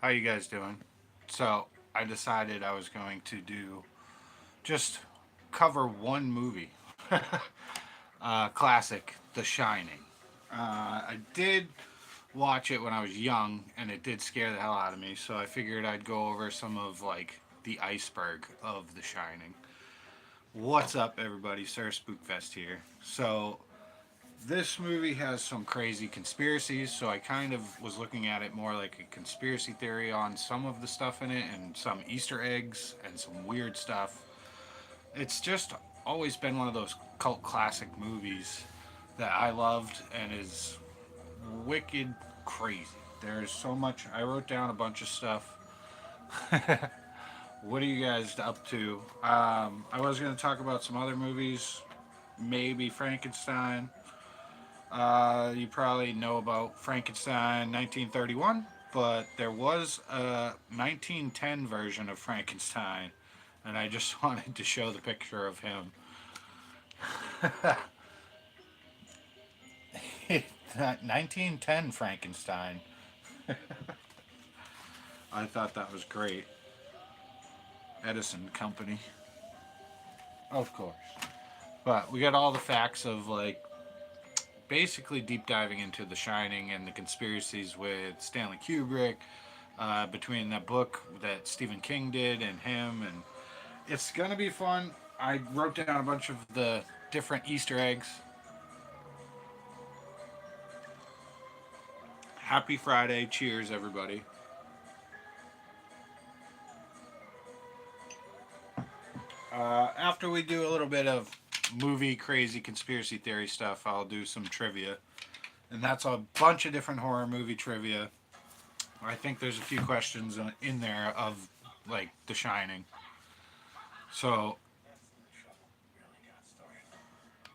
How you guys doing? So I decided I was going to do just cover one movie, classic, The Shining. I did watch it when I was young, and it did scare the hell out of me. So I figured I'd go over some of like the iceberg of The Shining. What's up, everybody? SrSpookfest here. So this movie has some crazy conspiracies, so I kind of was looking at it more like a conspiracy theory on some of the stuff in it and some Easter eggs and some weird stuff. It's just always been one of those cult classic movies that I loved and is wicked crazy. There's so much. I wrote down a bunch of stuff. What are you guys up to? I was going to talk about some other movies, maybe Frankenstein. You probably know about Frankenstein 1931, but there was a 1910 version of Frankenstein, and I just wanted to show the picture of him. 1910 Frankenstein. I thought that was great. Edison Company, of course. But we got all the facts of like basically deep diving into The Shining and the conspiracies with Stanley Kubrick, between that book that Stephen King did and him, and it's gonna be fun. I wrote down a bunch of the different Easter eggs. Happy Friday! Cheers, everybody. After we do a little bit of movie crazy conspiracy theory stuff, I'll do some trivia, and that's a bunch of different horror movie trivia. I think there's a few questions in there of like The Shining. So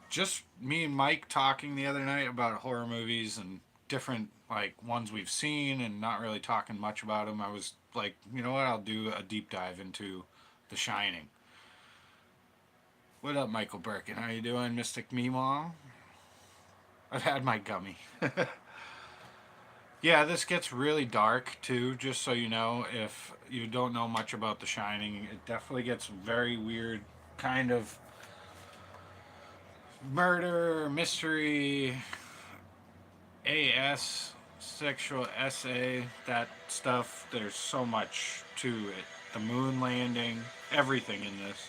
just me and Mike talking the other night about horror movies and different like ones we've seen and not really talking much about them. I was like, you know what? I'll do a deep dive into The Shining. What up, Michael Birkin? How you doing, Mystic Meemaw? I've had my gummy. Yeah, this gets really dark too. Just so you know, if you don't know much about The Shining, it definitely gets very weird, kind of murder, mystery, AS, sexual SA, that stuff. There's so much to it. The moon landing, everything in this.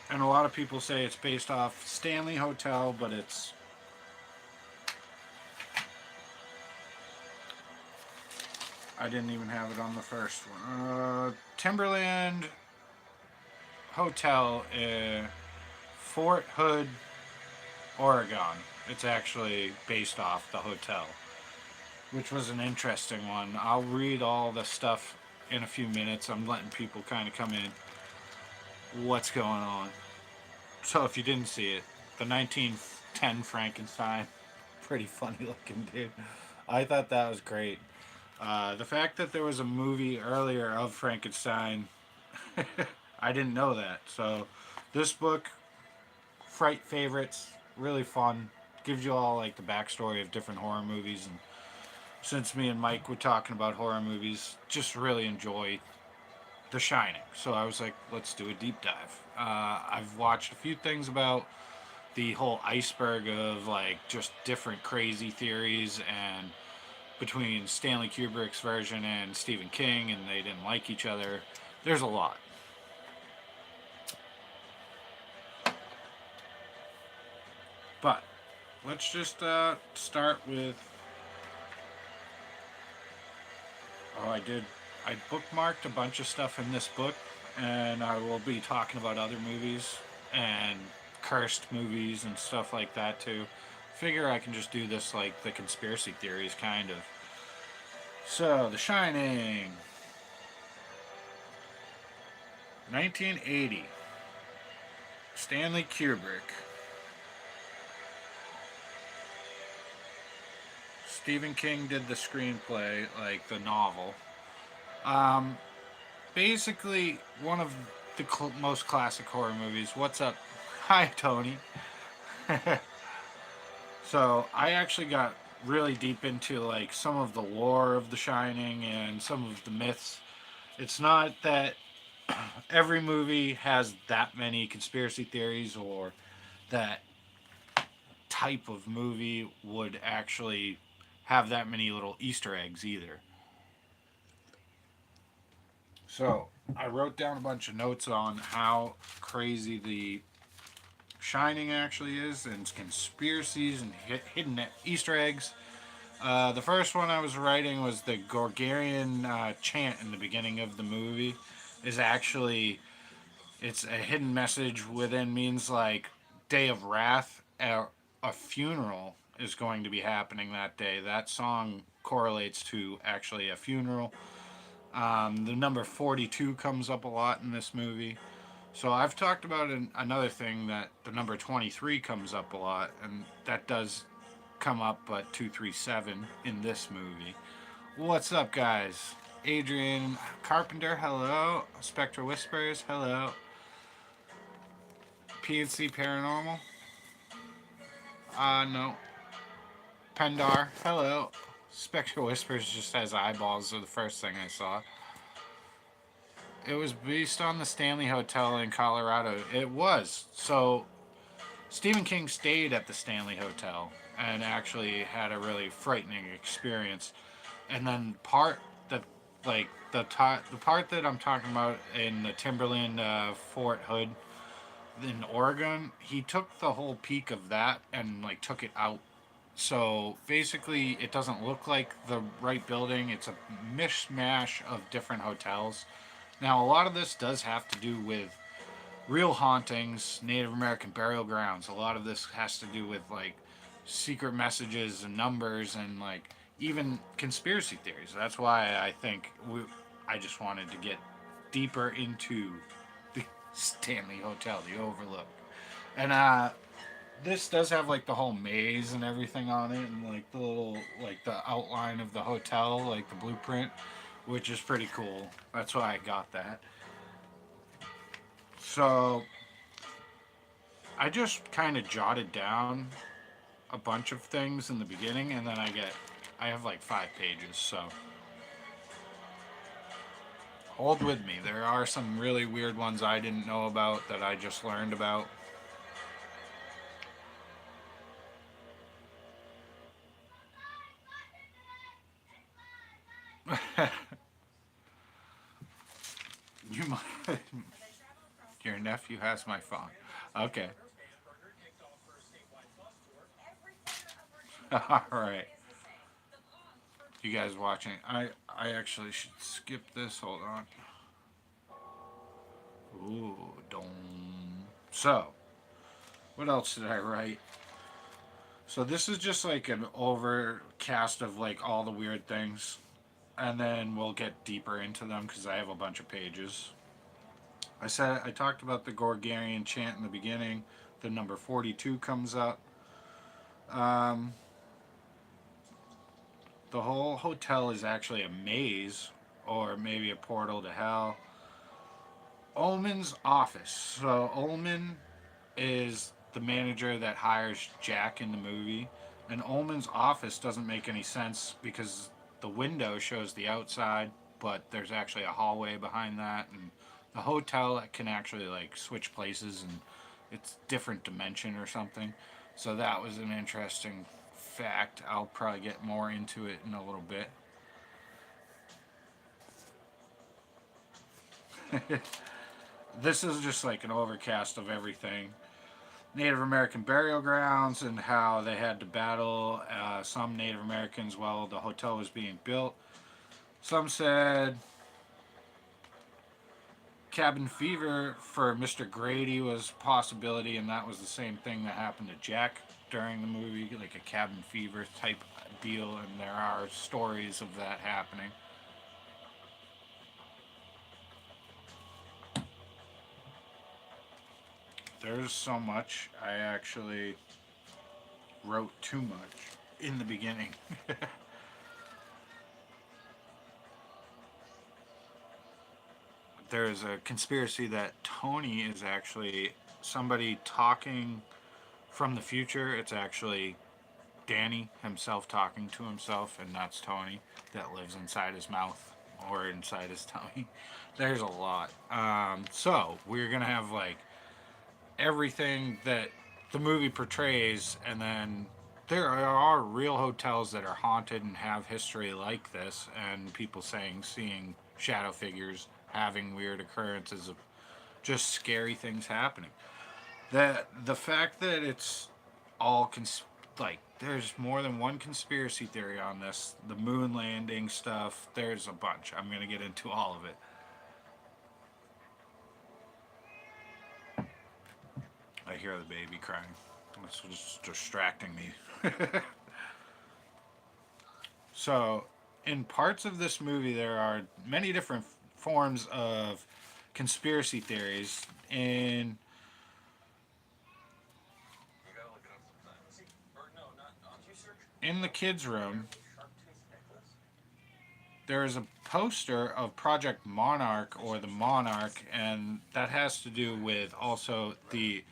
And a lot of people say it's based off Stanley Hotel, but it's. I didn't even have it on the first one. Timberland Hotel in Fort Hood, Oregon. It's actually based off the hotel, which was an interesting one. I'll read all the stuff in a few minutes. I'm letting people kind of come in. What's going on? So if you didn't see it, the 1910 Frankenstein, pretty funny looking dude. I thought that was great. The fact that there was a movie earlier of Frankenstein, I didn't know that. So this book, Fright Favorites, really fun. Gives you all like the backstory of different horror movies, and since me and Mike were talking about horror movies, just really enjoy The Shining. So I was like, let's do a deep dive. I've watched a few things about the whole iceberg of like just different crazy theories and between Stanley Kubrick's version and Stephen King, and they didn't like each other. There's a lot. But let's just start with. Oh, I did. I bookmarked a bunch of stuff in this book, and I will be talking about other movies and cursed movies and stuff like that too. Figure I can just do this like the conspiracy theories kind of. So, The Shining, 1980. Stanley Kubrick. Stephen King did the screenplay, like the novel. Um, Basically, one of the most classic horror movies. What's up? Hi, Tony. So, I actually got really deep into like some of the lore of The Shining and some of the myths. It's not that every movie has that many conspiracy theories or that type of movie would actually have that many little Easter eggs either. So I wrote down a bunch of notes on how crazy the Shining actually is, and conspiracies and hidden Easter eggs. The first one I was writing was the Gorgarian chant in the beginning of the movie. Is actually it's a hidden message within means like Day of Wrath. A funeral is going to be happening that day. That song correlates to actually a funeral. The number 42 comes up a lot in this movie. So I've talked about another thing that the number 23 comes up a lot, and that does come up, but 237 in this movie. What's up, guys? Adrian Carpenter, hello. Spectra Whispers, hello. PNC Paranormal, no. Pendar, hello. Spectra Whispers just has eyeballs, are the first thing I saw. It was based on the Stanley Hotel in Colorado. It was. So Stephen King stayed at the Stanley Hotel and actually had a really frightening experience. And then that, like the part that I'm talking about in the Timberland Fort Hood in Oregon, he took the whole peak of that and like took it out. So basically, it doesn't look like the right building. It's a mishmash of different hotels. Now, a lot of this does have to do with real hauntings, Native American burial grounds. A lot of this has to do with like secret messages and numbers and like even conspiracy theories. That's why I just wanted to get deeper into the Stanley Hotel, the Overlook. And this does have like the whole maze and everything on it, and like the little like the outline of the hotel, like the blueprint, which is pretty cool. That's why I got that. So I just kind of jotted down a bunch of things in the beginning, and then I have like 5 pages. So hold with me. There are some really weird ones I didn't know about that I just learned about. You might, your nephew has my phone. Okay. All right. You guys watching? I actually should skip this. Hold on. Ooh, dome. So, what else did I write? So this is just like an overcast of like all the weird things, and then we'll get deeper into them because I have a bunch of pages. I talked about the Gorgarian chant in the beginning. The number 42 comes up. Um, the whole hotel is actually a maze, or maybe a portal to hell. Ullman's office. So Ullman is the manager that hires Jack in the movie, and Ullman's office doesn't make any sense because the window shows the outside, but there's actually a hallway behind that, and the hotel can actually like switch places and it's different dimension or something. So that was an interesting fact. I'll probably get more into it in a little bit. This is just like an overcast of everything. Native American burial grounds and how they had to battle some Native Americans while the hotel was being built. Some said cabin fever for Mr. Grady was a possibility, and that was the same thing that happened to Jack during the movie, like a cabin fever type deal, and there are stories of that happening. There's so much. I actually wrote too much in the beginning. There's a conspiracy that Tony is actually somebody talking from the future. It's actually Danny himself talking to himself, and that's Tony that lives inside his mouth or inside his tummy. There's a lot. So we're gonna have like everything that the movie portrays, and then there are real hotels that are haunted and have history like this, and people saying seeing shadow figures, having weird occurrences of just scary things happening. The fact that it's all like there's more than one conspiracy theory on this. The moon landing stuff, there's a bunch. I'm gonna get into all of it. I hear the baby crying. That's just distracting me. So, in parts of this movie, there are many different forms of conspiracy theories. In the kids' room, there is a poster of Project Monarch or the Monarch, and that has to do with also the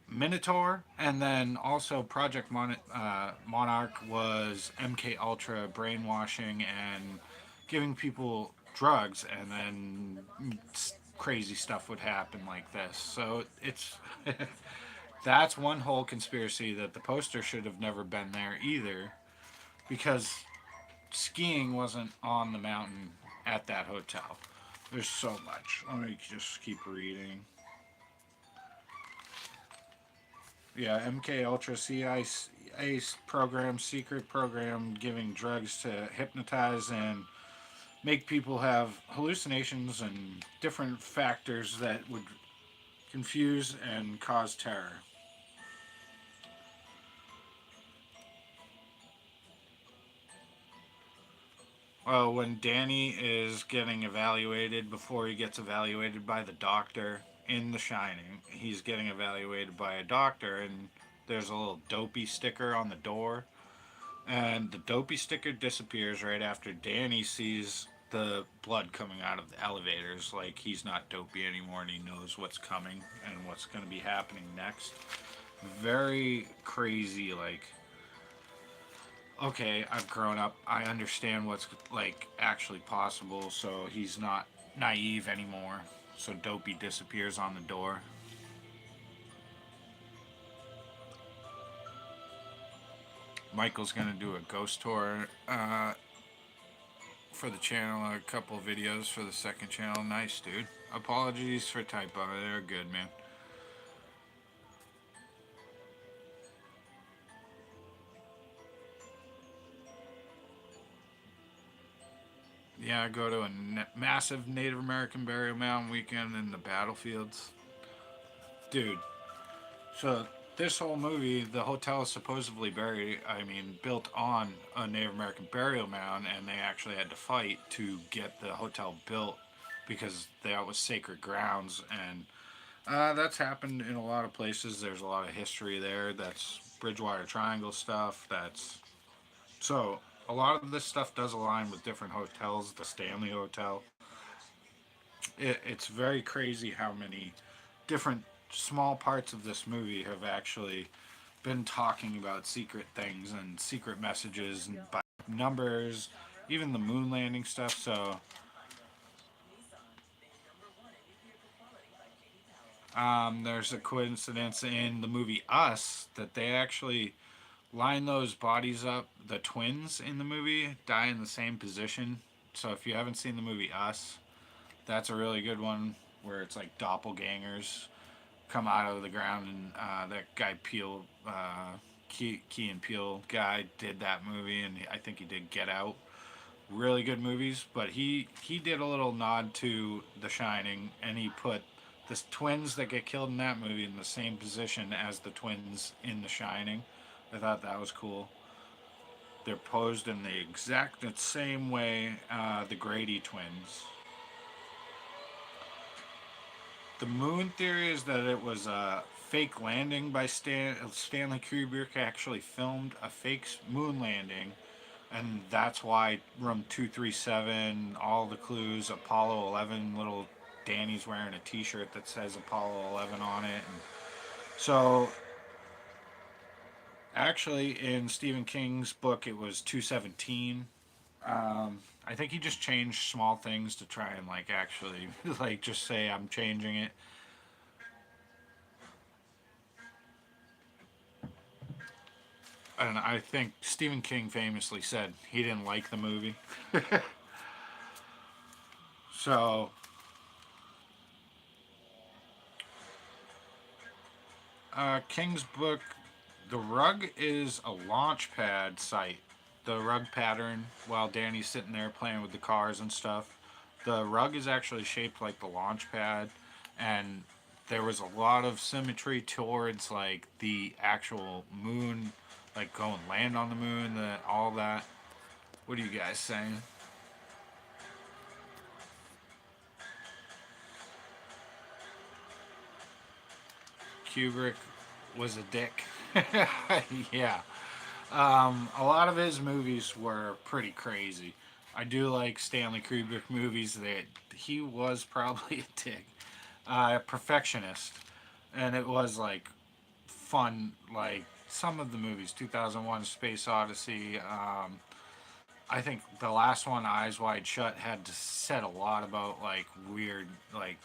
Minotaur, and then also Monarch was MK Ultra brainwashing and giving people drugs, and then crazy stuff would happen like this. So it's that's one whole conspiracy that the poster should have never been there either, because skiing wasn't on the mountain at that hotel. There's so much. Let me just keep reading. Yeah, MK Ultra CIA program, secret program, giving drugs to hypnotize and make people have hallucinations and different factors that would confuse and cause terror. Well, when Danny is getting evaluated before he gets evaluated by the doctor in The Shining, he's getting evaluated by a doctor, and there's a little dopey sticker on the door. And the dopey sticker disappears right after Danny sees the blood coming out of the elevators. Like he's not dopey anymore and he knows what's coming and what's going to be happening next. Very crazy, like, okay, I've grown up. I understand what's like actually possible, so he's not naive anymore. So Dopey disappears on the door. Michael's gonna do a ghost tour for the channel, a couple of videos for the second channel. Nice, dude. Apologies for typo. They're good, man. Yeah, I go to a massive Native American burial mound weekend in the battlefields. Dude, so this whole movie, the hotel is supposedly built on a Native American burial mound, and they actually had to fight to get the hotel built because that was sacred grounds, and that's happened in a lot of places. There's a lot of history there. That's Bridgewater Triangle stuff. That's so a lot of this stuff does align with different hotels. The Stanley Hotel. It's very crazy how many different small parts of this movie have actually been talking about secret things and secret messages and by numbers, even the moon landing stuff. So, there's a coincidence in the movie Us that they actually line those bodies up. The twins in the movie die in the same position. So, if you haven't seen the movie Us, that's a really good one where it's like doppelgangers come out of the ground, and that guy Peele, Key and Peele guy did that movie, and I think he did Get Out. Really good movies, but he did a little nod to The Shining, and he put the twins that get killed in that movie in the same position as the twins in The Shining. I thought that was cool. They're posed in the exact same way the Grady twins. The moon theory is that it was a fake landing by Stanley Kubrick. Actually filmed a fake moon landing, and that's why room 237, all the clues, Apollo 11, little Danny's wearing a T-shirt that says Apollo 11 on it, and so Actually, in Stephen King's book, it was 217. I think he just changed small things to try and like actually like just say I'm changing it. And I think Stephen King famously said he didn't like the movie. So, King's book, the rug is a launch pad site. The rug pattern, while Danny's sitting there playing with the cars and stuff, the rug is actually shaped like the launch pad, and there was a lot of symmetry towards like the actual moon, like going land on the moon, all that. What are you guys saying? Kubrick was a dick. Yeah. A lot of his movies were pretty crazy. I do like Stanley Kubrick movies that he was probably a dick. Perfectionist. And it was like fun, like some of the movies, 2001 Space Odyssey. I think the last one, Eyes Wide Shut, had to said a lot about like weird, like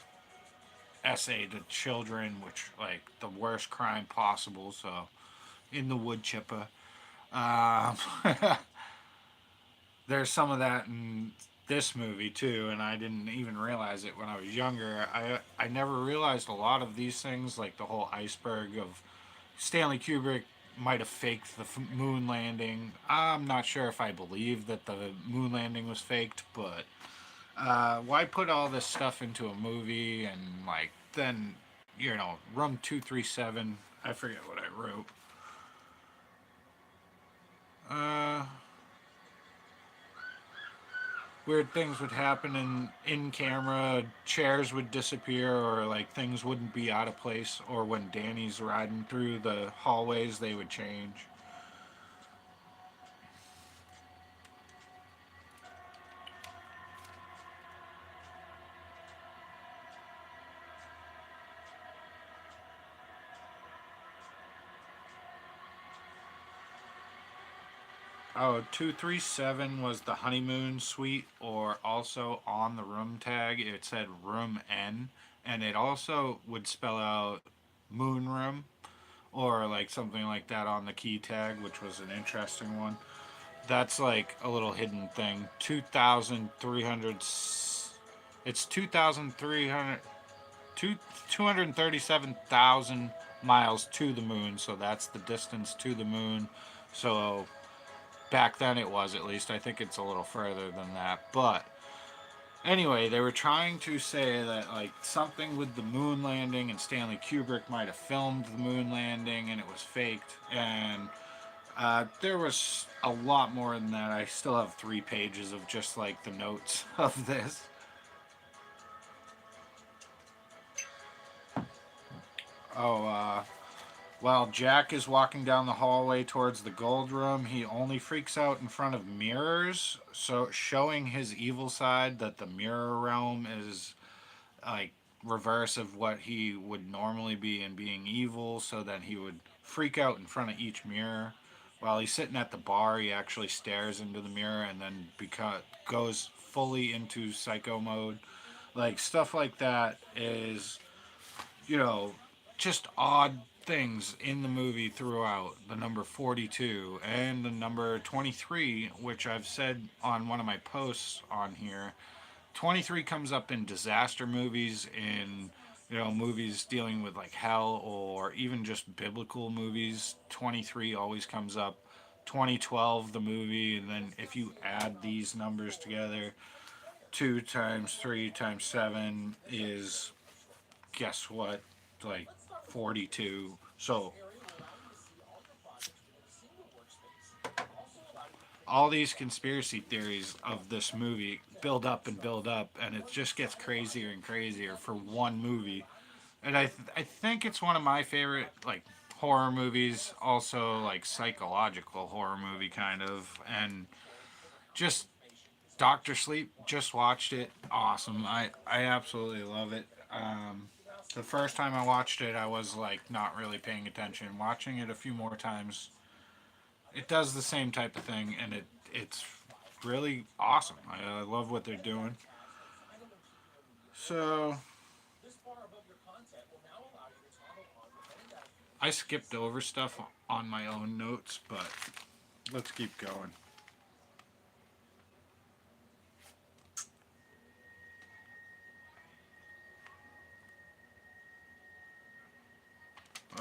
essay to children, which like the worst crime possible. So in the wood chipper. Um, there's some of that in this movie too, and I didn't even realize it when I was younger. I never realized a lot of these things, like the whole iceberg of Stanley Kubrick might have faked the moon landing. I'm not sure if I believe that the moon landing was faked, but why put all this stuff into a movie and like then room 237? I forget what I wrote. Uh, Weird things would happen in camera, chairs would disappear, or like things wouldn't be out of place, or when Danny's riding through the hallways they would change. Oh, 237 was the honeymoon suite, or also on the room tag it said room N, and it also would spell out moon room, or like something like that on the key tag, which was an interesting one. That's like a little hidden thing. 2,300. It's 2,300. 237,000 miles to the moon, so that's the distance to the moon. So back then it was, at least. I think it's a little further than that. But anyway, they were trying to say that like something with the moon landing, and Stanley Kubrick might have filmed the moon landing and it was faked. And there was a lot more than that. I still have 3 pages of just like the notes of this. Oh, while Jack is walking down the hallway towards the gold room, he only freaks out in front of mirrors, so showing his evil side, that the mirror realm is like reverse of what he would normally be in being evil, so that he would freak out in front of each mirror. While he's sitting at the bar, he actually stares into the mirror and then goes fully into psycho mode. Like stuff like that is, you know, just odd things in the movie throughout. The number 42 and the number 23, which I've said on one of my posts on here. 23 comes up in disaster movies, in movies dealing with like hell, or even just biblical movies. 23 always comes up. 2012 the movie, and then if you add these numbers together, 2 times 3 times 7 is, guess what, like 42. So all these conspiracy theories of this movie build up, and it just gets crazier and crazier for one movie. And I think it's one of my favorite like horror movies, also like psychological horror movie kind of. And just Doctor Sleep, just watched it, awesome. I absolutely love it. The first time I watched it, I was like not really paying attention. Watching it a few more times, it does the same type of thing, and it's really awesome. I love what they're doing. So I skipped over stuff on my own notes, but let's keep going.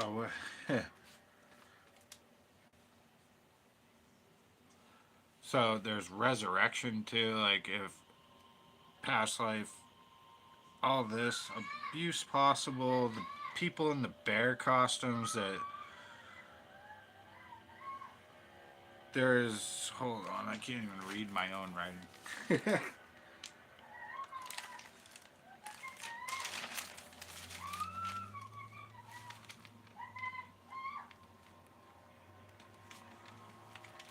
Oh, so there's resurrection too, like if past life, all this abuse possible. The people in the bear costumes that there's. Hold on, I can't even read my own writing.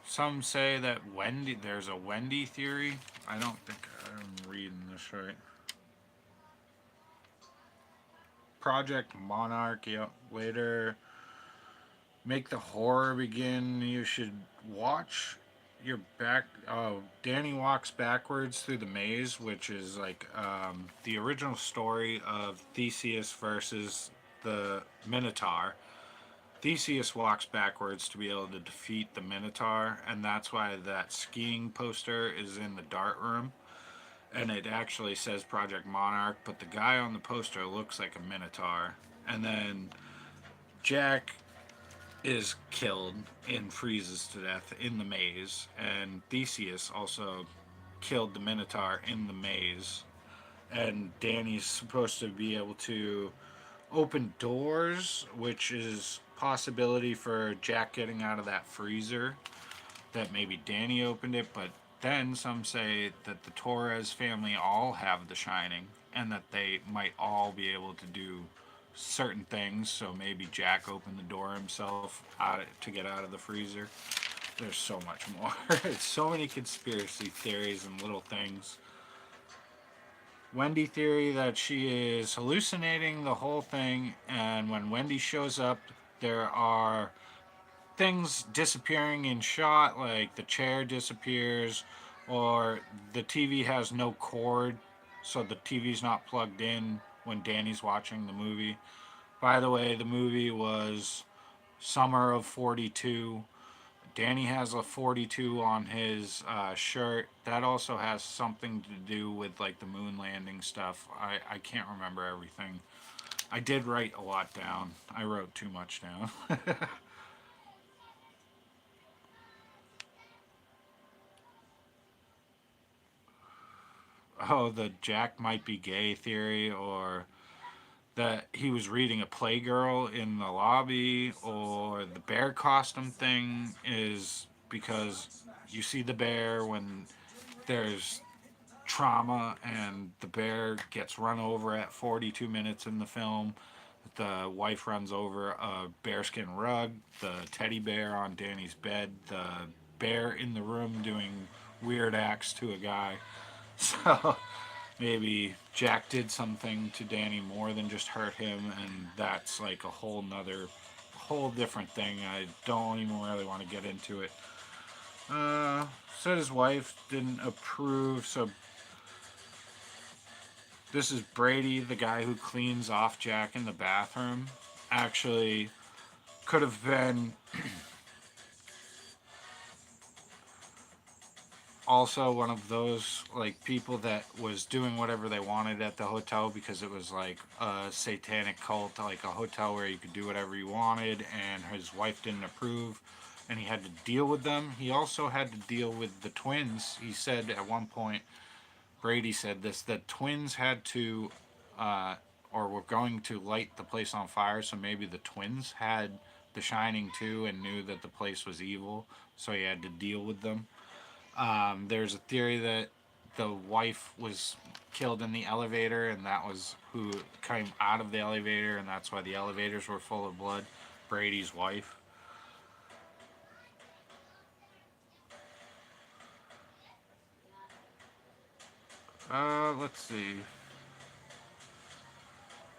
Some say that Wendy. There's a Wendy theory. I don't think I'm reading this right. Project Monarch. Yep. Later, make the horror begin. You should watch your back. Oh, Danny walks backwards through the maze, which is like the original story of Theseus versus the Minotaur. Theseus walks backwards to be able to defeat the Minotaur, and that's why that skiing poster is in the dart room. And it actually says Project Monarch, but the guy on the poster looks like a Minotaur. And then Jack is killed and freezes to death in the maze, and Theseus also killed the Minotaur in the maze. And Danny's supposed to be able to open doors, which is possibility for Jack getting out of that freezer. That maybe Danny opened it, but then some say that the Torres family all have the Shining, and that they might all be able to do certain things. So maybe Jack opened the door himself to get out of the freezer. There's so much more. It's so many conspiracy theories and little things. Wendy theory that she is hallucinating the whole thing, and when Wendy shows up, there are things disappearing in shot, like the chair disappears, or the TV has no cord, so the TV's not plugged in when Danny's watching the movie. By the way, the movie was Summer of 42. Danny has a 42 on his shirt. That also has something to do with like the moon landing stuff. I can't remember everything. I did write a lot down. I wrote too much down. Oh, the Jack might be gay theory, or that he was reading a Playgirl in the lobby, or the bear costume thing is because you see the bear when there's trauma and the bear gets run over at 42 minutes in the film. The wife runs over a bearskin rug, the teddy bear on Danny's bed, the bear in the room doing weird acts to a guy. So maybe Jack did something to Danny more than just hurt him, and that's like a whole different thing. I don't even really want to get into it. Said his wife didn't approve, so this is Brady, the guy who cleans off Jack in the bathroom. Actually, could have been also one of those like people that was doing whatever they wanted at the hotel because it was like a satanic cult, like a hotel where you could do whatever you wanted, and his wife didn't approve, and he had to deal with them. He also had to deal with the twins. He said at one point, Brady said this, that twins had to, uh, or were going to light the place on fire, so maybe the twins had the Shining too and knew that the place was evil, so he had to deal with them. There's a theory that the wife was killed in the elevator, and that was who came out of the elevator, and that's why the elevators were full of blood. Brady's wife. Let's see.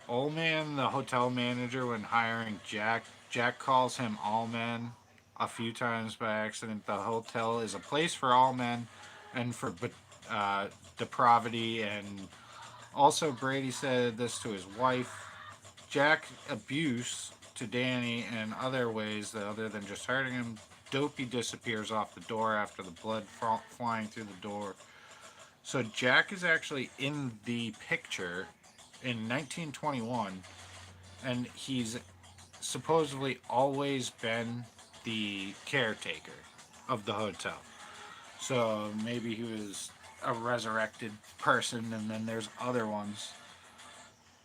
Old Man, the hotel manager, when hiring Jack, Jack calls him All Man. a few times by accident. The hotel is a place for all men and for uh, depravity. And also, Brady said this to his wife. Jack abuse to Danny and other ways that other than just hurting him. Dopey disappears off the door after the blood flying through the door. So Jack is actually in the picture in 1921, and he's supposedly always been the caretaker of the hotel. So maybe he was a resurrected person, and then there's other ones.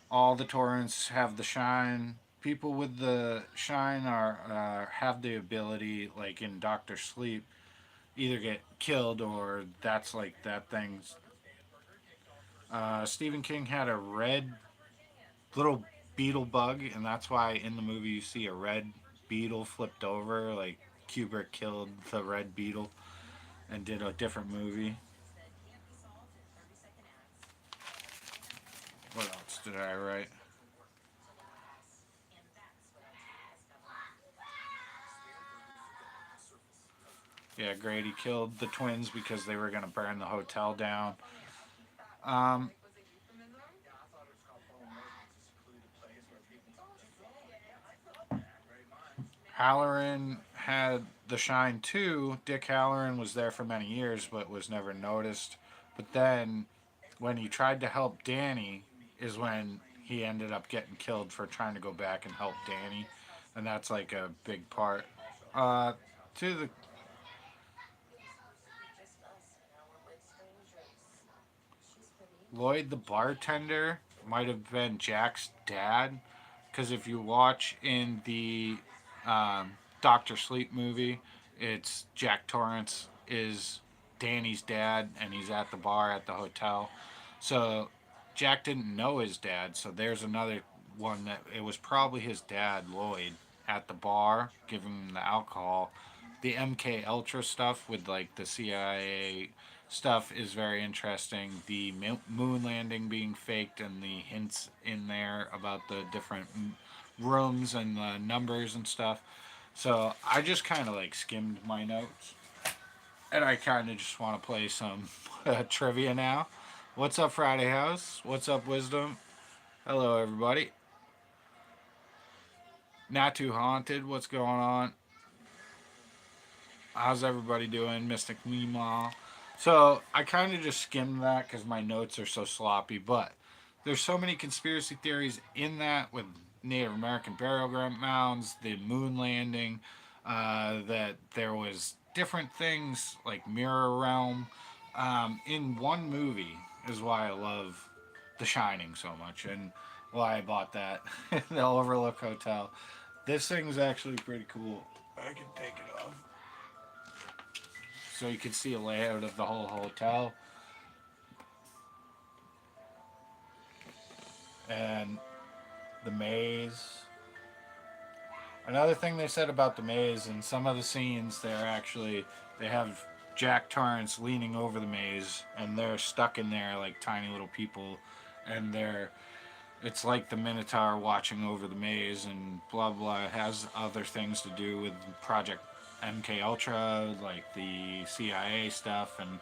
All the torrents have the shine. People with the shine are have the ability, like in Doctor Sleep, either get killed or that's like that thing's. Stephen King had a red little beetle bug, and that's why in the movie you see a red beetle flipped over. Like Kubrick killed the red beetle and did a different movie. What else did I write? Yeah, Grady killed the twins because they were going to burn the hotel down. Um, Halloran had the shine too. Dick Halloran was there for many years but was never noticed. But then when he tried to help Danny is when he ended up getting killed for trying to go back and help Danny. And that's like a big part. Uh, to the Lloyd the bartender might have been Jack's dad, because if you watch in the Doctor Sleep movie, it's Jack Torrance is Danny's dad, and he's at the bar at the hotel. So Jack didn't know his dad, so there's another one that it was probably his dad, Lloyd, at the bar giving him the alcohol. The MK Ultra stuff with like the CIA stuff is very interesting. The moon landing being faked and the hints in there about the different rooms and the numbers and stuff. So I just kind of like skimmed my notes, and I kind of just want to play some trivia now. What's up, Friday House? What's up, Wisdom? Hello, everybody. Not Too Haunted. What's going on? How's everybody doing? Mystic Meemaw. So I kind of just skimmed that because my notes are so sloppy, but there's so many conspiracy theories in that with Native American burial ground mounds, the moon landing, that there was different things like mirror realm in one movie is why I love The Shining so much and why I bought that the Overlook Hotel. This thing's actually pretty cool. I can take it off so you can see a layout of the whole hotel. And the maze. Another thing they said about the maze in some of the scenes, they have Jack Torrance leaning over the maze, and they're stuck in there like tiny little people, and it's like the Minotaur watching over the maze, and blah blah. It has other things to do with Project MK Ultra, like the CIA stuff, and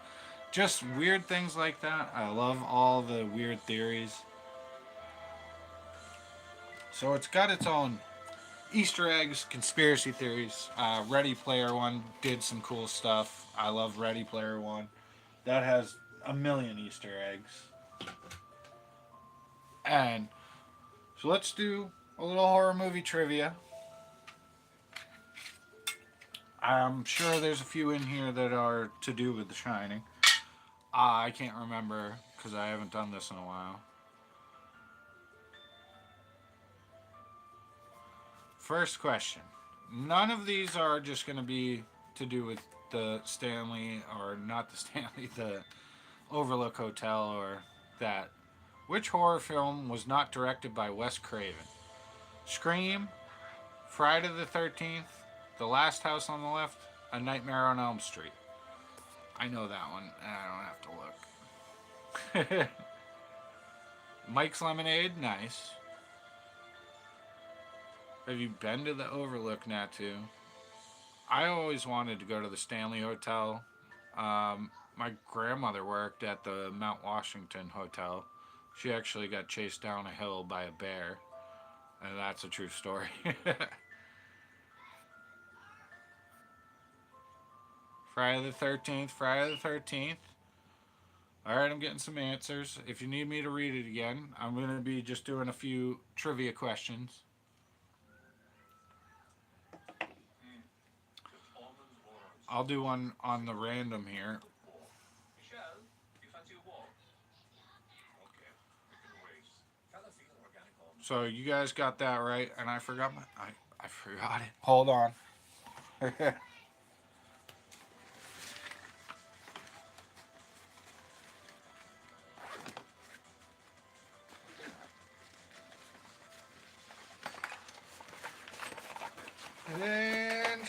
just weird things like that. I love all the weird theories. So it's got its own Easter eggs, conspiracy theories. Ready Player One did some cool stuff. I love Ready Player One. That has a million Easter eggs. And so let's do a little horror movie trivia. I'm sure there's a few in here that are to do with The Shining. I can't remember because I haven't done this in a while. First question. None of these are just going to be to do with the Stanley, or not the Stanley, the Overlook Hotel, or that. Which horror film was not directed by Wes Craven? Scream, Friday the 13th, The Last House on the Left, A Nightmare on Elm Street. I know that one, and I don't have to look. Mike's Lemonade, nice. Have you been to the Overlook, Natu? I always wanted to go to the Stanley Hotel. My grandmother worked at the Mount Washington Hotel. She actually got chased down a hill by a bear, and that's a true story. Friday the 13th, Friday the 13th. All right, I'm getting some answers. If you need me to read it again, I'm going to be just doing a few trivia questions. I'll do one on the random here. So you guys got that right, and I forgot I forgot it. Hold on. And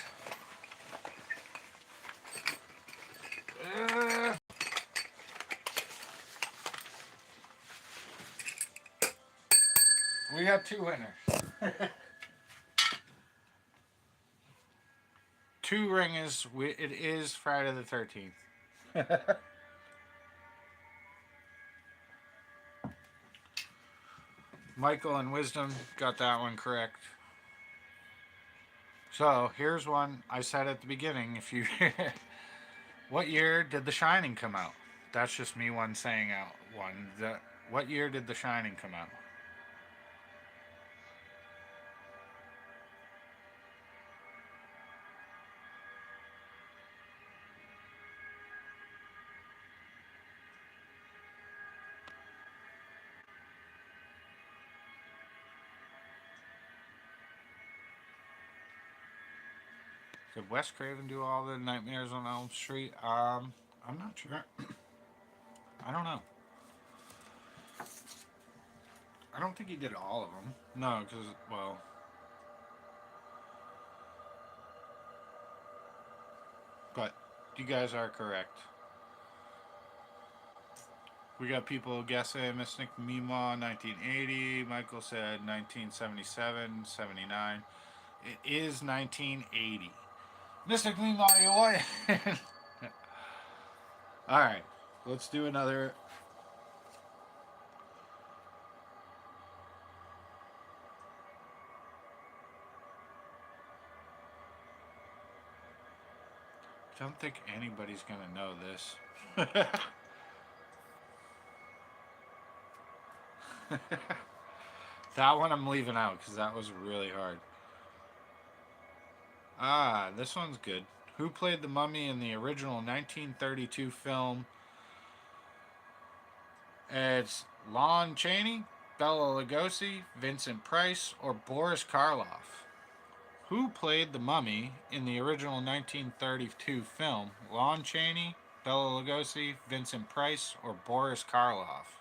uh, we got two winners. Two ringers. It is Friday the 13th. Michael and Wisdom got that one correct. So here's one I said at the beginning. If you, what year did The Shining come out? That's just me one saying out one. What year did The Shining come out? Did Wes Craven do all the Nightmares on Elm Street? I'm not sure. I don't know. I don't think he did all of them. No, because well, but you guys are correct. We got people guessing Mystic Mima 1980. Michael said 1977, 79. It is 1980. Mystic Mima, you won. All right, let's do another. I don't think anybody's gonna know this. That one I'm leaving out because that was really hard. Ah, this one's good. Who played the mummy in the original 1932 film? It's Lon Chaney, Bela Lugosi, Vincent Price, or Boris Karloff. Who played the mummy in the original 1932 film? Lon Chaney, Bela Lugosi, Vincent Price, or Boris Karloff?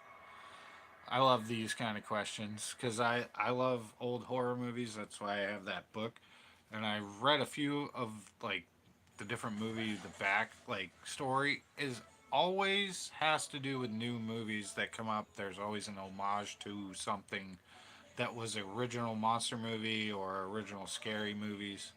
I love these kind of questions because I love old horror movies. That's why I have that book. And I read a few of like the different movies. The back like story is always has to do with new movies that come up. There's always an homage to something that was original monster movie or original scary movies.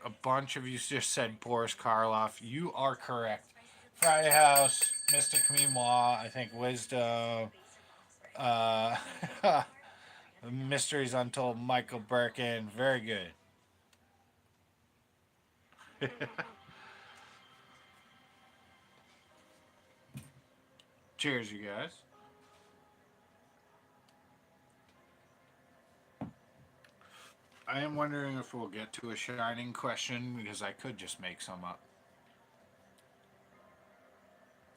A bunch of you just said Boris Karloff. You are correct. Friday House, Mystic Memoir, I think Wisdom, uh, Mysteries Untold, Michael Birkin. Very good. Cheers, you guys. I am wondering if we'll get to a Shining question because I could just make some up.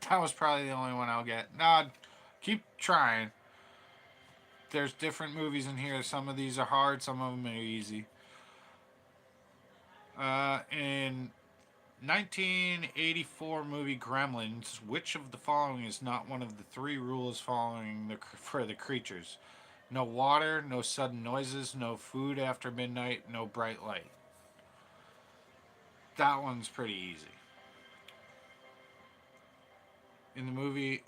That was probably the only one I'll get. No, keep trying. There's different movies in here. Some of these are hard, some of them are easy. In 1984 movie Gremlins, which of the following is not one of the three rules following for the creatures? No water, no sudden noises, no food after midnight, no bright light. That one's pretty easy. In the movie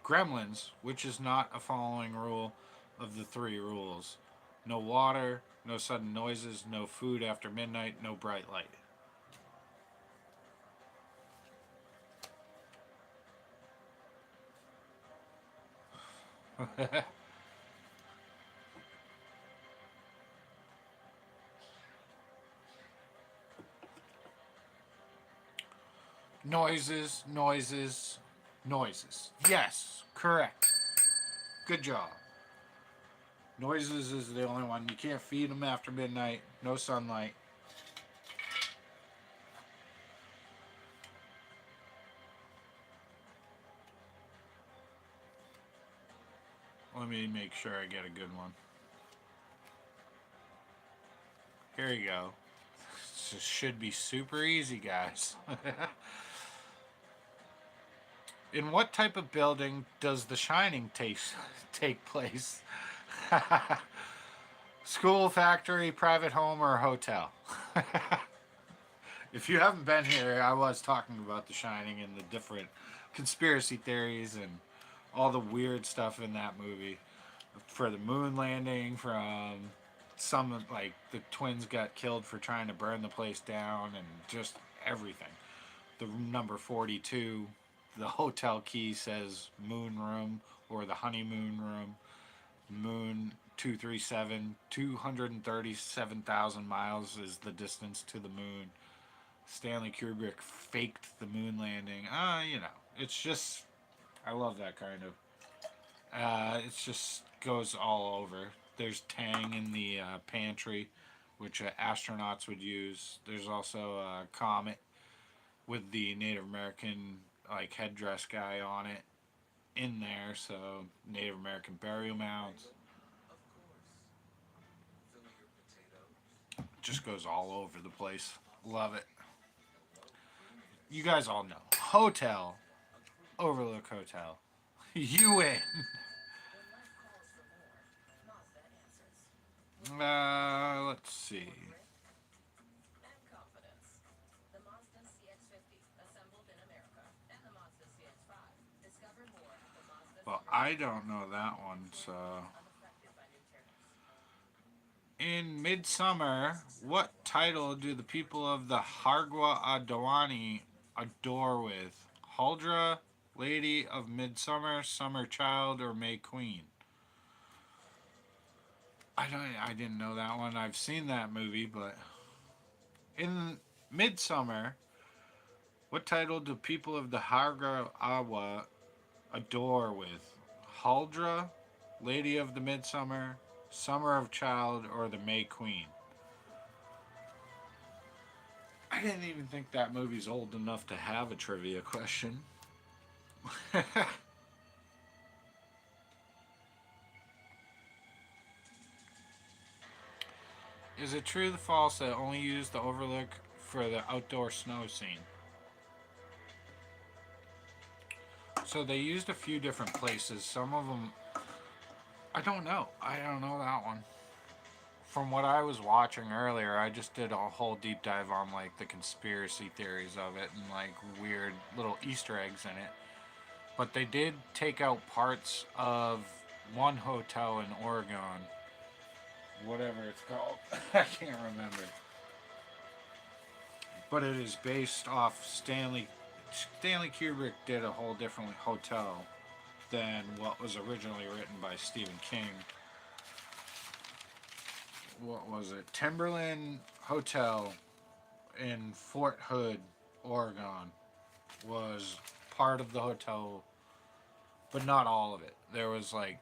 Gremlins, which is not a following rule of the three rules? No water, No sudden noises, no food after midnight, no bright light. Noises, noises, noises. Yes, correct. Good job. Noises is the only one. You can't feed them after midnight. No sunlight. Let me make sure I get a good one. Here you go. This should be super easy, guys. In what type of building does The Shining take place? School, factory, private home, or hotel? If you haven't been here, I was talking about The Shining and the different conspiracy theories and all the weird stuff in that movie. For the moon landing, from some, like, the twins got killed for trying to burn the place down, and just everything. The number 42, the hotel key says moon room or the honeymoon room. Moon 237, 237,000 miles is the distance to the moon. Stanley Kubrick faked the moon landing. You know, it's just, I love that kind of. It just goes all over. There's Tang in the pantry, which astronauts would use. There's also a comet with the Native American like headdress guy on it in there. So Native American burial mounds. Just goes all over the place. Love it. You guys all know. Hotel. Overlook Hotel. You win. Let's see. Well, I don't know that one, so. In Midsummer, what title do the people of the Hargwa Adwani adore with? Huldra, Lady of Midsummer, Summer Child, or May Queen? I didn't know that one. I've seen that movie, but in Midsummer, what title do people of the Hargwa Awa adore with? Huldra, Lady of the Midsummer, Summer of Child, or the May Queen? I didn't even think that movie's old enough to have a trivia question. Is it true or false that only used the overlook for the outdoor snow scene? So they used a few different places. Some of them, I don't know. I don't know that one. From what I was watching earlier, I just did a whole deep dive on like the conspiracy theories of it and like weird little Easter eggs in it. But they did take out parts of one hotel in Oregon, whatever it's called. I can't remember. But it is based off Stanley Kubrick did a whole different hotel than what was originally written by Stephen King. What was it? Timberland Hotel in Fort Hood, Oregon was part of the hotel, but not all of it. There was like,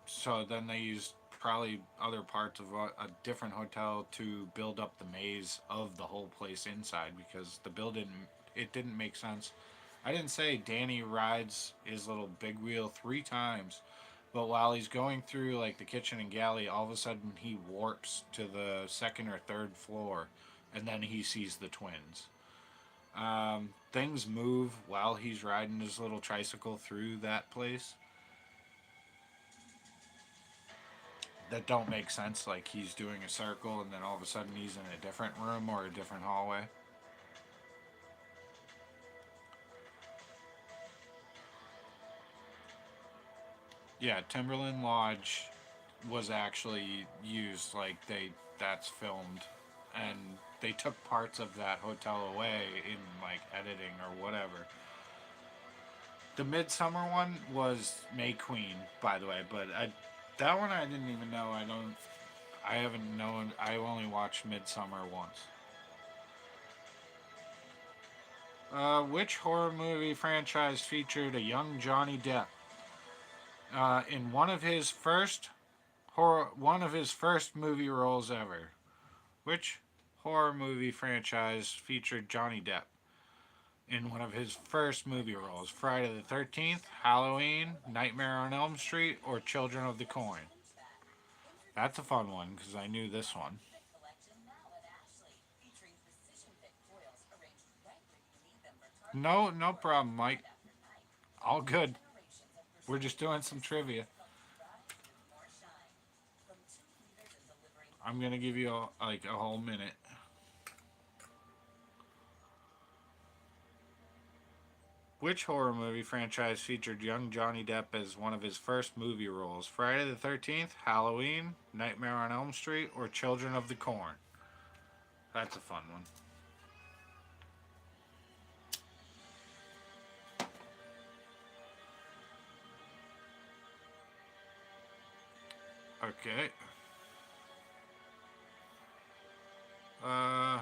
so then they used probably other parts of a different hotel to build up the maze of the whole place inside, because the building, it didn't make sense. I didn't say Danny rides his little big wheel 3 times, but while he's going through like the kitchen and galley, all of a sudden he warps to the second or third floor, and then he sees the twins. Things move while he's riding his little tricycle through that place that don't make sense. Like he's doing a circle, and then all of a sudden he's in a different room or a different hallway. Yeah, Timberland Lodge was actually used. Like that's filmed, and they took parts of that hotel away in like editing or whatever. The Midsummer one was May Queen, by the way, but that one I didn't even know. I haven't known. I only watched Midsummer once. Which horror movie franchise featured a young Johnny Depp in one of his first movie roles ever? Which horror movie franchise featured Johnny Depp in one of his first movie roles? Friday the 13th, Halloween, Nightmare on Elm Street, or Children of the Corn? That's a fun one because I knew this one. No, no problem, Mike. All good. We're just doing some trivia. I'm gonna give you like a whole minute. Which horror movie franchise featured young Johnny Depp as one of his first movie roles? Friday the 13th, Halloween, Nightmare on Elm Street, or Children of the Corn? That's a fun one. Okay. Uh,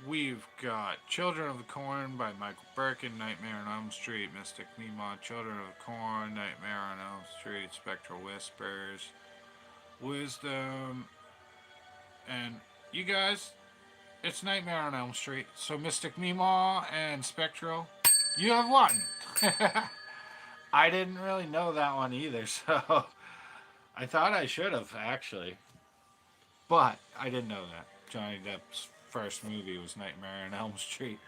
we've got Children of the Corn by Michael Birkin, Nightmare on Elm Street, Mystic Mima, Children of the Corn, Nightmare on Elm Street, Spectral Whispers, Wisdom, and you guys, it's Nightmare on Elm Street. So Mystic Mima and Spectral, you have won. I didn't really know that one either, so I thought I should have actually, but I didn't know that Johnny Depp's first movie was Nightmare on Elm Street.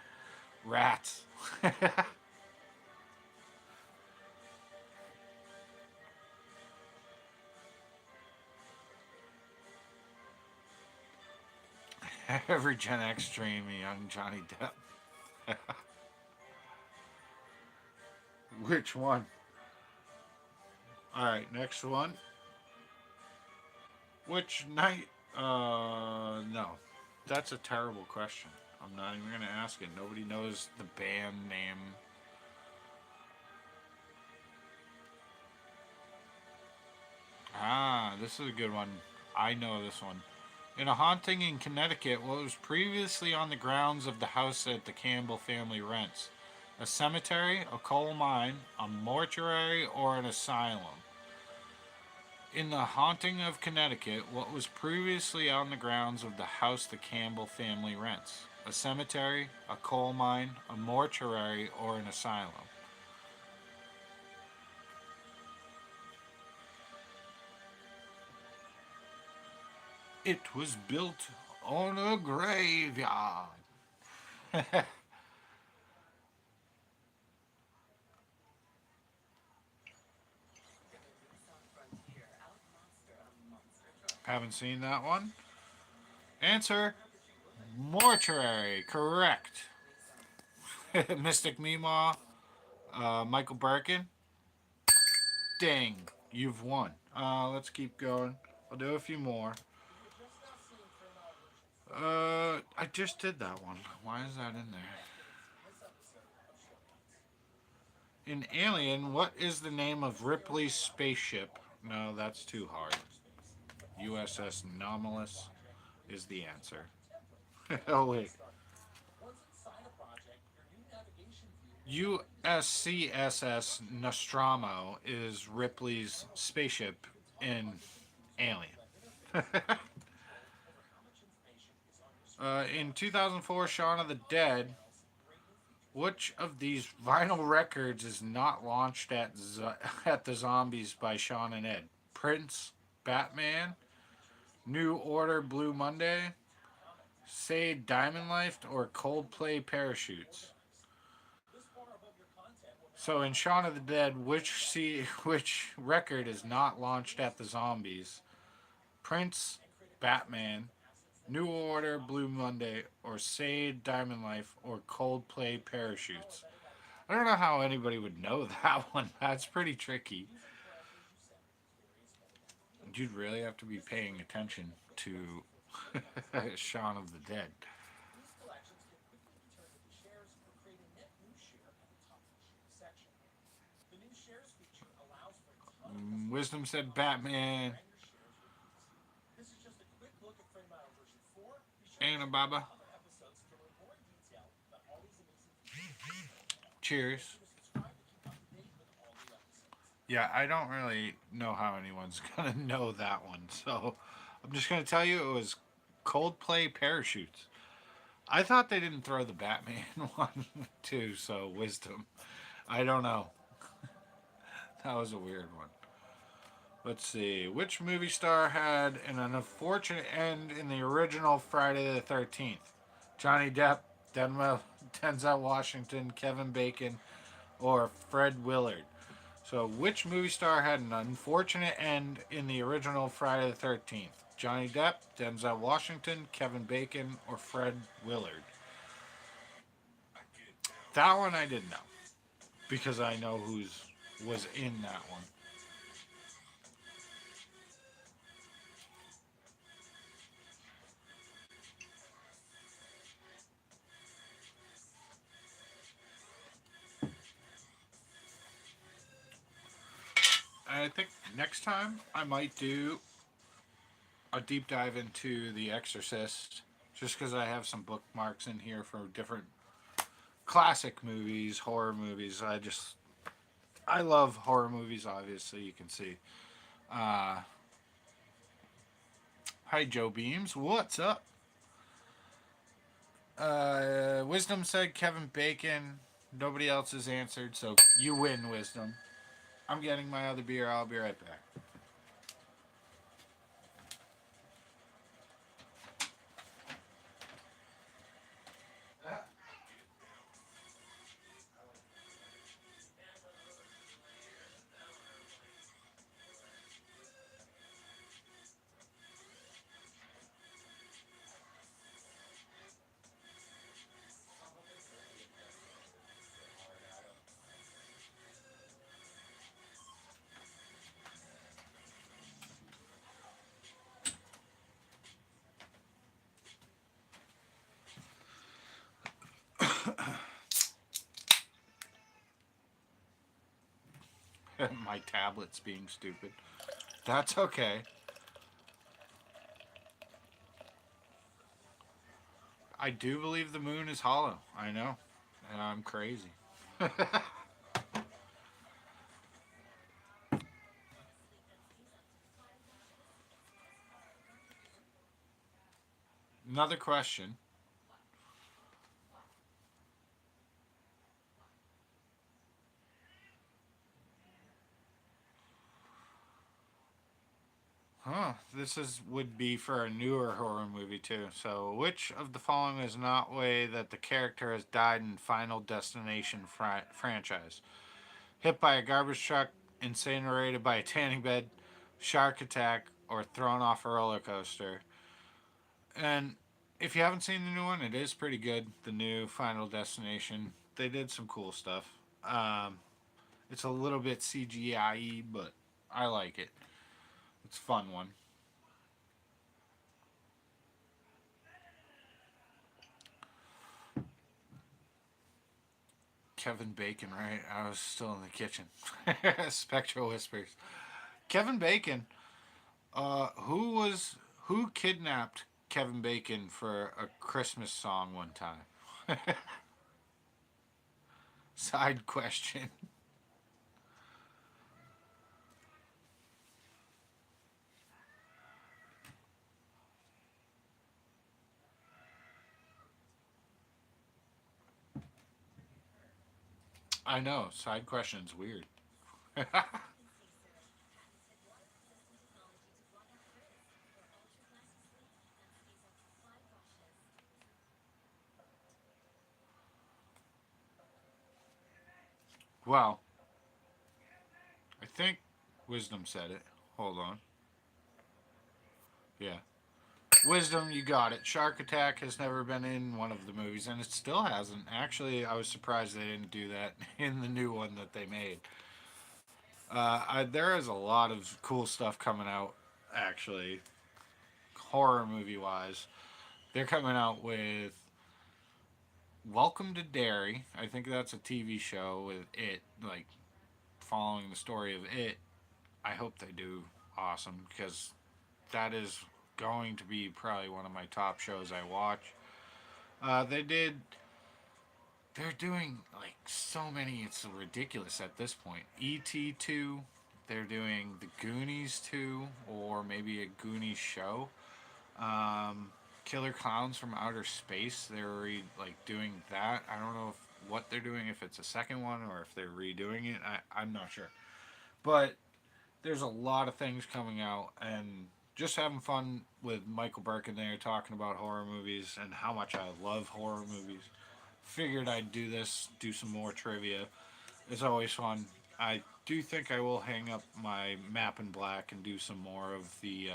Rats. Every Gen X dream, a young Johnny Depp. Which one? All right, next one. Which night? No. That's a terrible question. I'm not even gonna ask it. Nobody knows the band name. Ah, this is a good one. I know this one. In a haunting in Connecticut, what was previously on the grounds of the house that the Campbell family rents? A cemetery, a coal mine, a mortuary, or an asylum? In the haunting of Connecticut, what was previously on the grounds of the house the Campbell family rents? A cemetery, a coal mine, a mortuary, or an asylum? It was built on a graveyard. Haven't seen that one. Answer mortuary. Correct. Mystic Mima, Michael Birkin. Dang, you've won. Let's keep going. I'll do a few more. I just did that one. Why is that in there? In Alien, what is the name of Ripley's spaceship? No, that's too hard. USS Anomalous is the answer. Oh, wait. USCSS Nostromo is Ripley's spaceship in Alien. In 2004, Shaun of the Dead, which of these vinyl records is not launched at the Zombies by Shaun and Ed? Prince, Batman, New Order Blue Monday, Say Diamond Life, or Coldplay Parachutes? So in Shaun of the Dead, which record is not launched at the Zombies? Prince, Batman, New Order, Blue Monday, or Say Diamond Life, or Coldplay Parachutes? I don't know how anybody would know that one. That's pretty tricky. You'd really have to be paying attention to Shaun of the Dead. Wisdom said Batman. Anna Baba. Cheers. Yeah, I don't really know how anyone's gonna know that one, so I'm just gonna tell you it was Coldplay Parachutes. I thought they didn't throw the Batman one too, so wisdom. I don't know. That was a weird one. Let's see. Which movie star had an unfortunate end in the original Friday the 13th? Johnny Depp, Denzel Washington, Kevin Bacon, or Fred Willard? So, which movie star had an unfortunate end in the original Friday the 13th? Johnny Depp, Denzel Washington, Kevin Bacon, or Fred Willard? That one I didn't know because I know who's was in that one. I think next time I might do a deep dive into The Exorcist just because I have some bookmarks in here for different classic movies, horror movies. I love horror movies. Obviously, you can see. Uh, Hi, Joe Beams. What's up? Wisdom said Kevin Bacon. Nobody else has answered, so you win, Wisdom. I'm getting my other beer. I'll be right back. My tablet's being stupid. That's okay. I do believe the moon is hollow. I know. And I'm crazy. Another question. Huh. This is would be for a newer horror movie too. So, which of the following is not way that the character has died in Final Destination franchise? Hit by a garbage truck, incinerated by a tanning bed, shark attack, or thrown off a roller coaster. And if you haven't seen the new one, it is pretty good. The new Final Destination. They did some cool stuff. Um, it's a little bit CGI, but I like it. It's a fun one. Kevin Bacon, right? I was still in the kitchen. Spectral Whispers. Kevin Bacon. Who kidnapped Kevin Bacon for a Christmas song one time? Side question. I know. Side question's weird. Well, I think Wisdom said it. Hold on. Yeah. Wisdom, you got it. Shark Attack has never been in one of the movies, and it still hasn't. Actually, I was surprised they didn't do that in the new one that they made. There is a lot of cool stuff coming out. actually, horror movie wise. They're coming out with Welcome to Derry. I think that's a TV show with it, like following the story of it. I hope they do awesome because that is going to be probably one of my top shows I watch. They did. They're doing like so many. It's ridiculous at this point. E.T. 2. They're doing the Goonies 2, or maybe a Goonies show. Um, Killer Clowns from Outer Space. They're like doing that. I don't know what they're doing. If it's a second one or if they're redoing it. I'm not sure. But there's a lot of things coming out, and just having fun with Michael Burke and there talking about horror movies and how much I love horror movies. Figured I'd do this, do some more trivia. It's always fun. I do think I will hang up my map in black and do some more of the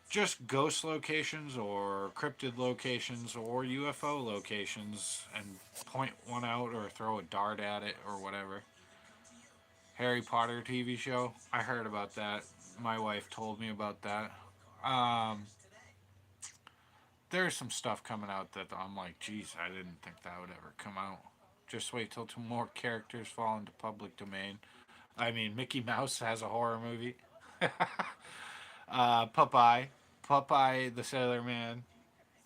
just ghost locations or cryptid locations or UFO locations and point one out or throw a dart at it or whatever. Harry Potter TV show. I heard about that. My wife told me about that. Um, there's some stuff coming out that I'm like, geez, I didn't think that would ever come out. Just wait till two more characters fall into public domain. I mean, Mickey Mouse has a horror movie. Popeye, Popeye the Sailor Man,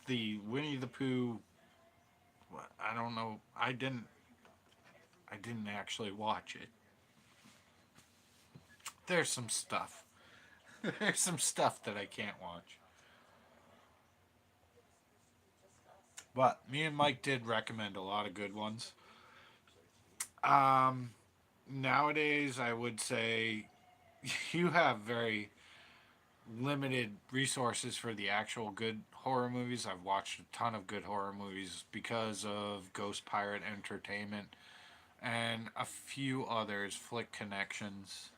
the Winnie the Pooh. I don't know. I didn't actually watch it. There's some stuff. There's some stuff that I can't watch. But me and Mike did recommend a lot of good ones. Um, Nowadays, I would say you have very limited resources for the actual good horror movies. I've watched a ton of good horror movies because of Ghost Pirate Entertainment and a few others, Flick Connections.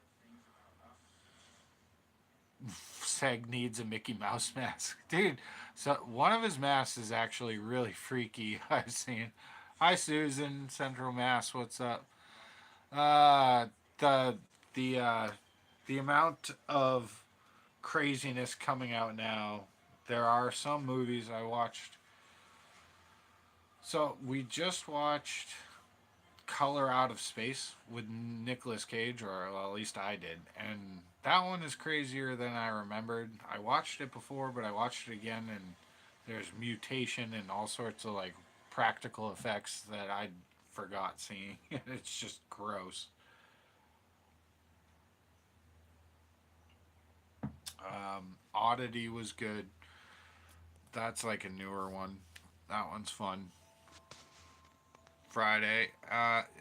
Seg needs a Mickey Mouse mask. Dude, so one of his masks is actually really freaky. I've seen. Hi Susan, Central Mass, what's up? Uh the the uh the amount of craziness coming out now. There are some movies I watched. So we just watched Color Out of Space with Nicolas Cage, or well, at least I did, and that one is crazier than I remembered. I watched it before, but I watched it again, and there's mutation and all sorts of like practical effects that I forgot seeing. It's just gross. Oddity was good. That's like a newer one. That one's fun. Friday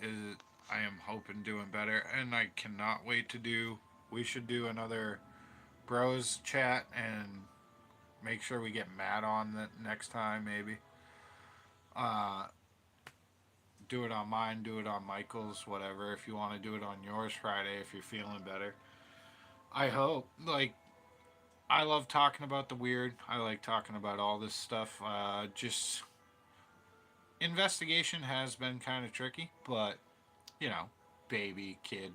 is I am hoping doing better, and I cannot wait to do. We should do another bros chat and make sure we get Matt on the next time. Maybe uh, do it on mine, do it on Michael's, whatever. If you want to do it on yours Friday, if you're feeling better. I hope. Like I love talking about the weird. I like talking about all this stuff. Just investigation has been kind of tricky, but you know, baby kid.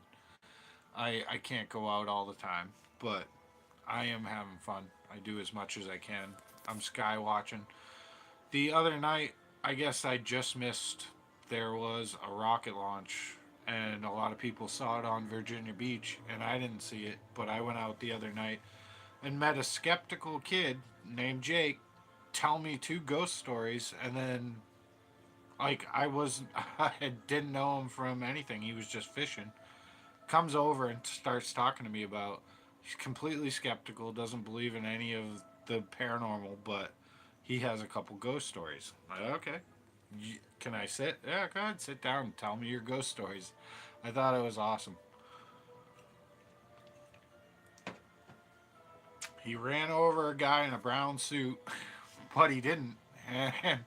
I can't go out all the time, but I am having fun. I do as much as I can. I'm sky watching. The other night, I guess I just missed. There was a rocket launch, and a lot of people saw it on Virginia Beach, and I didn't see it. But I went out the other night and met a skeptical kid named Jake. Tell me two ghost stories, and then like I was, I didn't know him from anything. He was just fishing. Comes over and starts talking to me about. He's completely skeptical, doesn't believe in any of the paranormal, but he has a couple ghost stories. I'm like, okay, can I sit? Yeah, go ahead, sit down and tell me your ghost stories. I thought it was awesome. He ran over a guy in a brown suit, but he didn't. And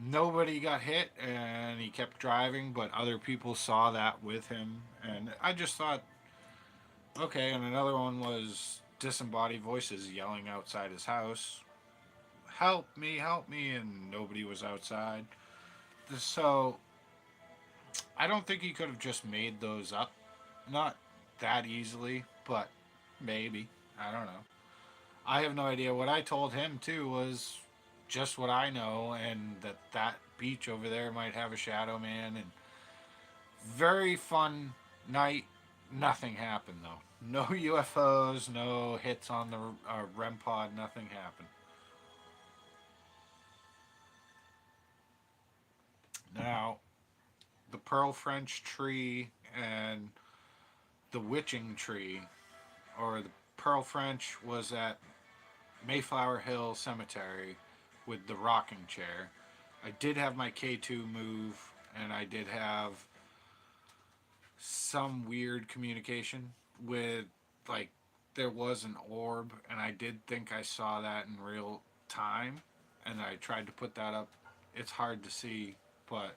nobody got hit, and he kept driving, but other people saw that with him. And I just thought, okay, and another one was disembodied voices yelling outside his house, help me, and nobody was outside. So I don't think he could have just made those up. Not that easily, but Maybe. I don't know. I have no idea. What I told him too was just what I know, and that beach over there might have a shadow man. And very fun night. Nothing happened though. No UFOs, no hits on the REM pod. Nothing happened. Now, the Pearl French tree and the witching tree, or the Pearl French, was at Mayflower Hill Cemetery with the rocking chair. I did have my K2 move, and I did have some weird communication with, like, there was an orb, and I did think I saw that in real time, and I tried to put that up. It's hard to see, but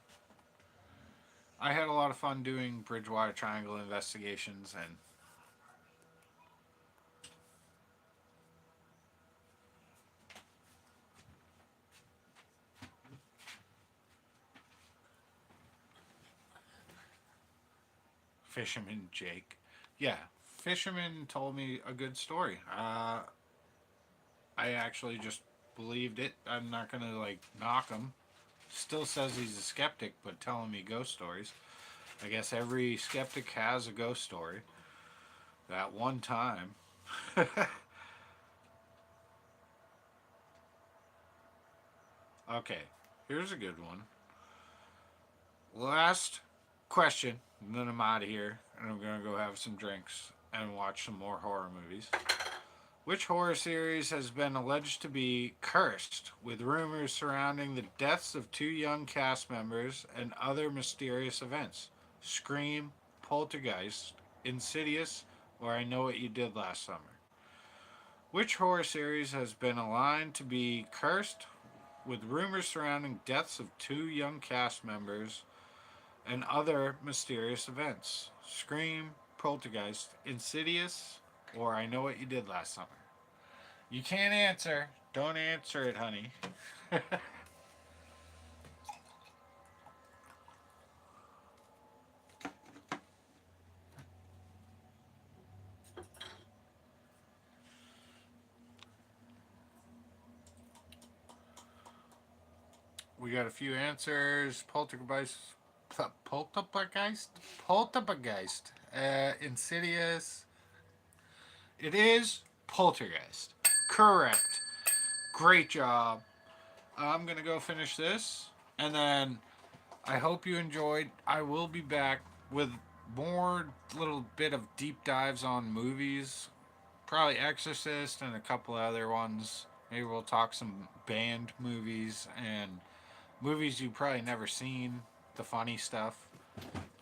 I had a lot of fun doing Bridgewater Triangle investigations, and Fisherman Jake. Yeah, Fisherman told me a good story. I actually just believed it. I'm not gonna like knock him. Still says he's a skeptic, but telling me ghost stories. I guess every skeptic has a ghost story. That one time. Okay, here's a good one. Last question, and then I'm out of here, and I'm gonna go have some drinks and watch some more horror movies. Which horror series has been alleged to be cursed with rumors surrounding the deaths of two young cast members and other mysterious events? Scream, Poltergeist, Insidious, or I Know What You Did Last Summer? Which horror series has been aligned to be cursed with rumors surrounding deaths of two young cast members and other mysterious events? Scream, Poltergeist, Insidious, or I Know What You Did Last Summer? You can't answer. Don't answer it, honey. We got a few answers. Poltergeist. Poltergeist? Poltergeist. Insidious. It is Poltergeist. Correct. Great job. I'm going to go finish this. And then I hope you enjoyed. I will be back with more little bit of deep dives on movies. Probably Exorcist and a couple other ones. Maybe we'll talk some band movies and movies you've probably never seen. The funny stuff.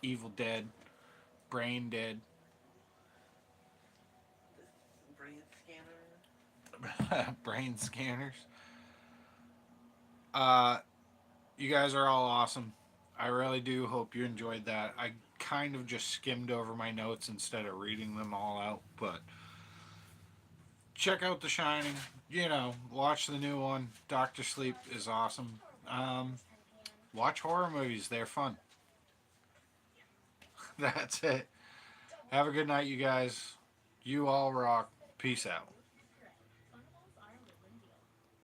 Evil Dead. Brain Dead. Brain scanner. Brain scanners. Uh, you guys are all awesome. I really do hope you enjoyed that. I kind of just skimmed over my notes instead of reading them all out, but check out The Shining. You know, watch the new one. Doctor Sleep is awesome. Um, watch horror movies, they're fun. That's it. Have a good night, you guys. You all rock. Peace out.